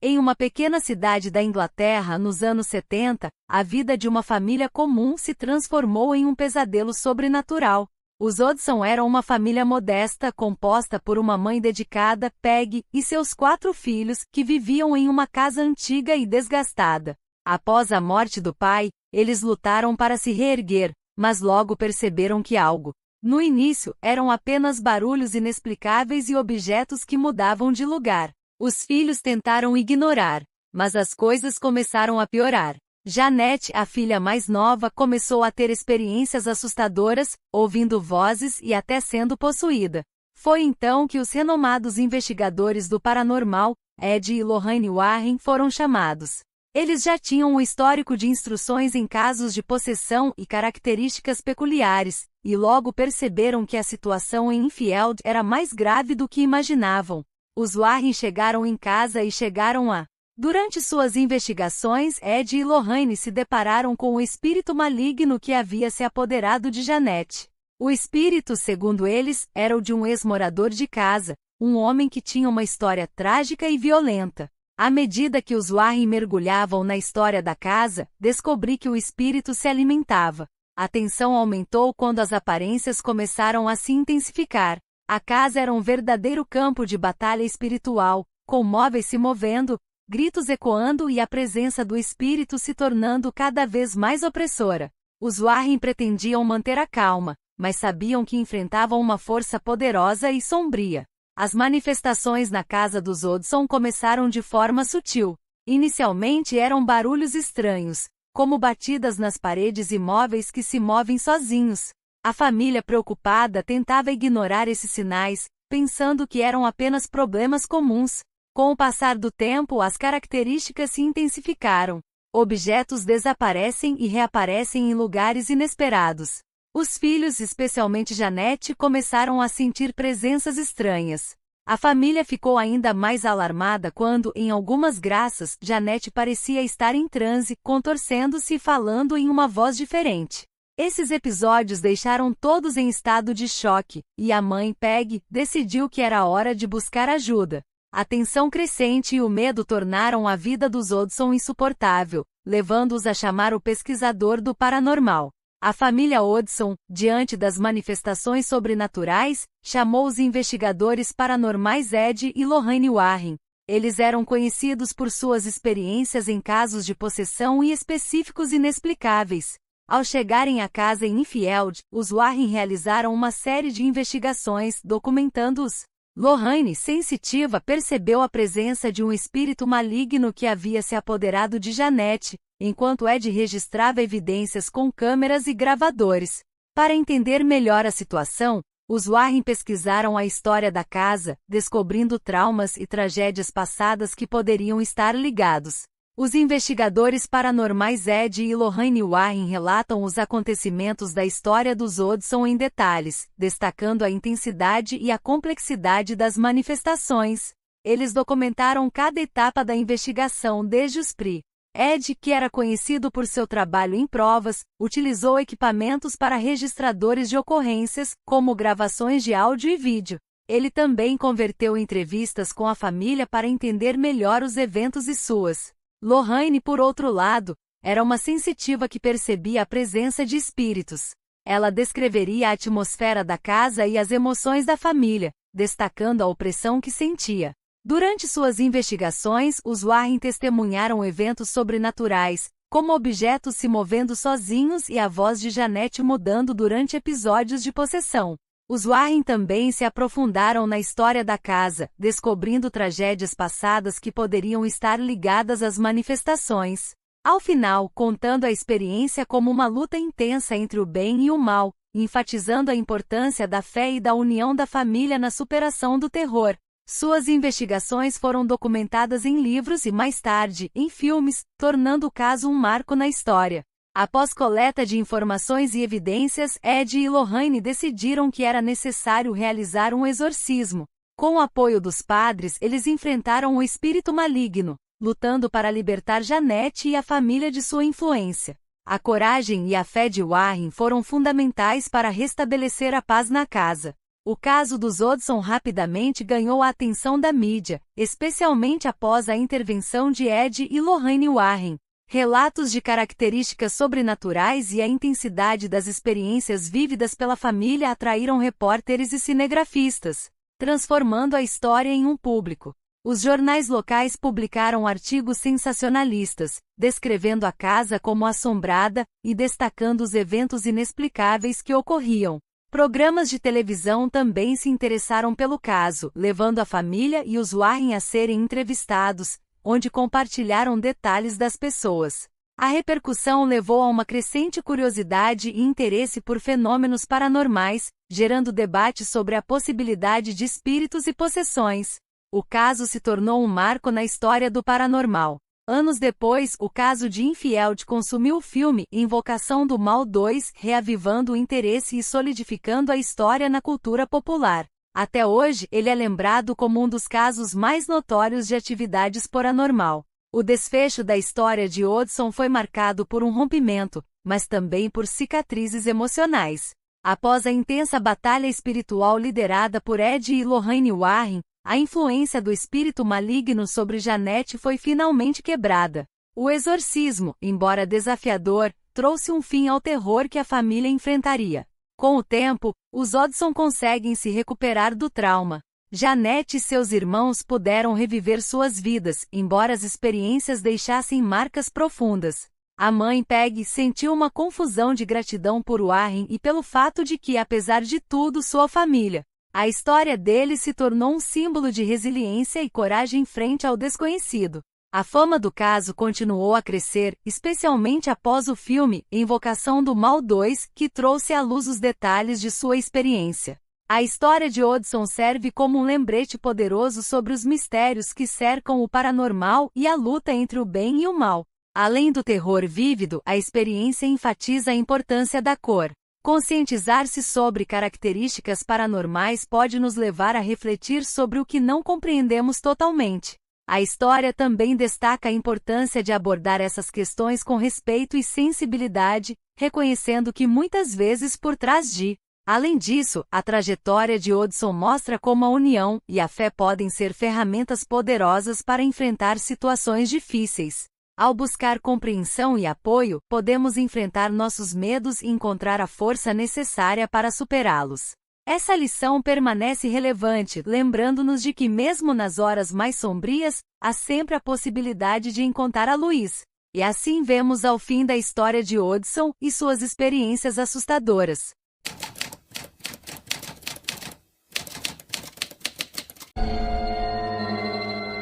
Em uma pequena cidade da Inglaterra nos anos 70, a vida de uma família comum se transformou em um pesadelo sobrenatural. Os Hodgson eram uma família modesta, composta por uma mãe dedicada, Peggy, e seus 4 filhos, que viviam em uma casa antiga e desgastada. Após a morte do pai, eles lutaram para se reerguer, mas logo perceberam que algo. No início, eram apenas barulhos inexplicáveis e objetos que mudavam de lugar. Os filhos tentaram ignorar, mas as coisas começaram a piorar. Jeanette, a filha mais nova, começou a ter experiências assustadoras, ouvindo vozes e até sendo possuída. Foi então que os renomados investigadores do paranormal, Ed e Lorraine Warren, foram chamados. Eles já tinham um histórico de instruções em casos de possessão e características peculiares, e logo perceberam que a situação em Enfield era mais grave do que imaginavam. Os Warren chegaram em casa e chegaram a... Durante suas investigações, Ed e Lorraine se depararam com o espírito maligno que havia se apoderado de Jeanette. O espírito, segundo eles, era o de um ex-morador de casa, um homem que tinha uma história trágica e violenta. À medida que os Warren mergulhavam na história da casa, descobri que o espírito se alimentava. A tensão aumentou quando as aparências começaram a se intensificar. A casa era um verdadeiro campo de batalha espiritual, com móveis se movendo, gritos ecoando e a presença do espírito se tornando cada vez mais opressora. Os Warren pretendiam manter a calma, mas sabiam que enfrentavam uma força poderosa e sombria. As manifestações na casa dos Hodgson começaram de forma sutil. Inicialmente eram barulhos estranhos, como batidas nas paredes e móveis que se movem sozinhos. A família preocupada tentava ignorar esses sinais, pensando que eram apenas problemas comuns. Com o passar do tempo, as características se intensificaram. Objetos desaparecem e reaparecem em lugares inesperados. Os filhos, especialmente Jeanette, começaram a sentir presenças estranhas. A família ficou ainda mais alarmada quando, em algumas graças, Jeanette parecia estar em transe, contorcendo-se e falando em uma voz diferente. Esses episódios deixaram todos em estado de choque, e a mãe, Peggy, decidiu que era hora de buscar ajuda. A tensão crescente e o medo tornaram a vida dos Hodgson insuportável, levando-os a chamar o pesquisador do paranormal. A família Hodgson, diante das manifestações sobrenaturais, chamou os investigadores paranormais Ed e Lorraine Warren. Eles eram conhecidos por suas experiências em casos de possessão e específicos inexplicáveis. Ao chegarem à casa em Enfield, os Warren realizaram uma série de investigações, documentando-os. Lorraine, sensitiva, percebeu a presença de um espírito maligno que havia se apoderado de Jeanette, enquanto Ed registrava evidências com câmeras e gravadores. Para entender melhor a situação, os Warren pesquisaram a história da casa, descobrindo traumas e tragédias passadas que poderiam estar ligados. Os investigadores paranormais Ed e Lorraine Warren relatam os acontecimentos da história dos Hodgson em detalhes, destacando a intensidade e a complexidade das manifestações. Eles documentaram cada etapa da investigação desde os PRI. Ed, que era conhecido por seu trabalho em provas, utilizou equipamentos para registradores de ocorrências, como gravações de áudio e vídeo. Ele também converteu entrevistas com a família para entender melhor os eventos e suas. Lorraine, por outro lado, era uma sensitiva que percebia a presença de espíritos. Ela descreveria a atmosfera da casa e as emoções da família, destacando a opressão que sentia. Durante suas investigações, os Warren testemunharam eventos sobrenaturais, como objetos se movendo sozinhos e a voz de Jeanette mudando durante episódios de possessão. Os Warren também se aprofundaram na história da casa, descobrindo tragédias passadas que poderiam estar ligadas às manifestações. Ao final, contando a experiência como uma luta intensa entre o bem e o mal, enfatizando a importância da fé e da união da família na superação do terror. Suas investigações foram documentadas em livros e, mais tarde, em filmes, tornando o caso um marco na história. Após coleta de informações e evidências, Ed e Lorraine decidiram que era necessário realizar um exorcismo. Com o apoio dos padres, eles enfrentaram o espírito maligno, lutando para libertar Jeanette e a família de sua influência. A coragem e a fé de Warren foram fundamentais para restabelecer a paz na casa. O caso dos Odson rapidamente ganhou a atenção da mídia, especialmente após a intervenção de Ed e Lorraine Warren. Relatos de características sobrenaturais e a intensidade das experiências vívidas pela família atraíram repórteres e cinegrafistas, transformando a história em um público. Os jornais locais publicaram artigos sensacionalistas, descrevendo a casa como assombrada e destacando os eventos inexplicáveis que ocorriam. Programas de televisão também se interessaram pelo caso, levando a família e os Warren a serem entrevistados, onde compartilharam detalhes das pessoas. A repercussão levou a uma crescente curiosidade e interesse por fenômenos paranormais, gerando debate sobre a possibilidade de espíritos e possessões. O caso se tornou um marco na história do paranormal. Anos depois, o caso de Enfield consumiu o filme Invocação do Mal 2, reavivando o interesse e solidificando a história na cultura popular. Até hoje, ele é lembrado como um dos casos mais notórios de atividades paranormal. O desfecho da história de Odson foi marcado por um rompimento, mas também por cicatrizes emocionais. Após a intensa batalha espiritual liderada por Ed e Lorraine Warren, a influência do espírito maligno sobre Jeanette foi finalmente quebrada. O exorcismo, embora desafiador, trouxe um fim ao terror que a família enfrentaria. Com o tempo, os Odson conseguem se recuperar do trauma. Jeanette e seus irmãos puderam reviver suas vidas, embora as experiências deixassem marcas profundas. A mãe Peg sentiu uma confusão de gratidão por Warren e pelo fato de que, apesar de tudo, sua família. A história dele se tornou um símbolo de resiliência e coragem frente ao desconhecido. A fama do caso continuou a crescer, especialmente após o filme Invocação do Mal 2, que trouxe à luz os detalhes de sua experiência. A história de Odson serve como um lembrete poderoso sobre os mistérios que cercam o paranormal e a luta entre o bem e o mal. Além do terror vívido, a experiência enfatiza a importância da cor. Conscientizar-se sobre características paranormais pode nos levar a refletir sobre o que não compreendemos totalmente. A história também destaca a importância de abordar essas questões com respeito e sensibilidade, reconhecendo que muitas vezes por trás de. Além disso, a trajetória de Odson mostra como a união e a fé podem ser ferramentas poderosas para enfrentar situações difíceis. Ao buscar compreensão e apoio, podemos enfrentar nossos medos e encontrar a força necessária para superá-los. Essa lição permanece relevante, lembrando-nos de que mesmo nas horas mais sombrias, há sempre a possibilidade de encontrar a luz. E assim vemos ao fim da história de Odson e suas experiências assustadoras.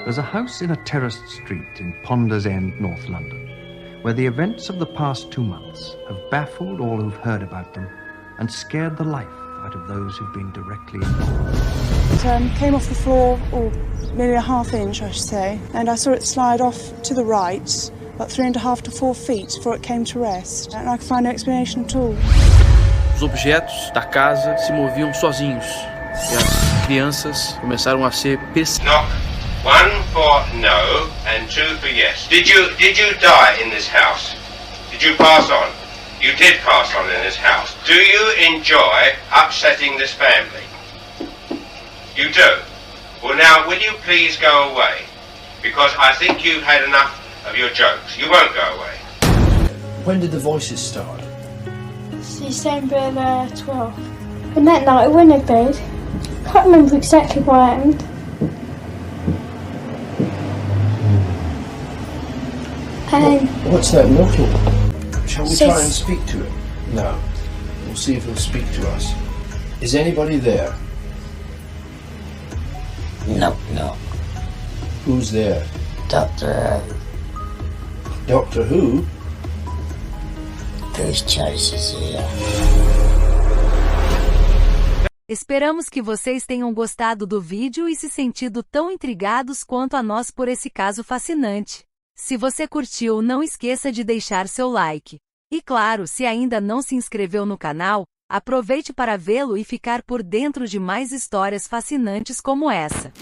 There's a house in a terraced street in Ponders End, North London, where the events of the past 2 months have baffled all who've heard about them and scared the life out of those who've been directly involved. It came off the floor, or maybe a half inch, I should say, and I saw it slide off to the right, about 3.5 to 4 feet before it came to rest, and I could find no explanation at all. Os objetos da casa se moviam sozinhos e as crianças começaram a ser perseguidas. One for no and 2 for yes. Did you die in this house? Did you pass on? You did pass on in this house. Do you enjoy upsetting this family? You do? Well now, will you please go away? Because I think you've had enough of your jokes. You won't go away. When did the voices start? December 12th. And that night I went to bed. Can't remember exactly what happened. What's that knocking? Shall we Says- try and speak to it? No. We'll see if he'll speak to us. Is anybody there? No. Who's there? Doctor, Doctor Who? Bruce Chase is here. Esperamos que vocês tenham gostado do vídeo e se sentido tão intrigados quanto a nós por esse caso fascinante. Se você curtiu, não esqueça de deixar seu like. E claro, se ainda não se inscreveu no canal, aproveite para vê-lo e ficar por dentro de mais histórias fascinantes como essa.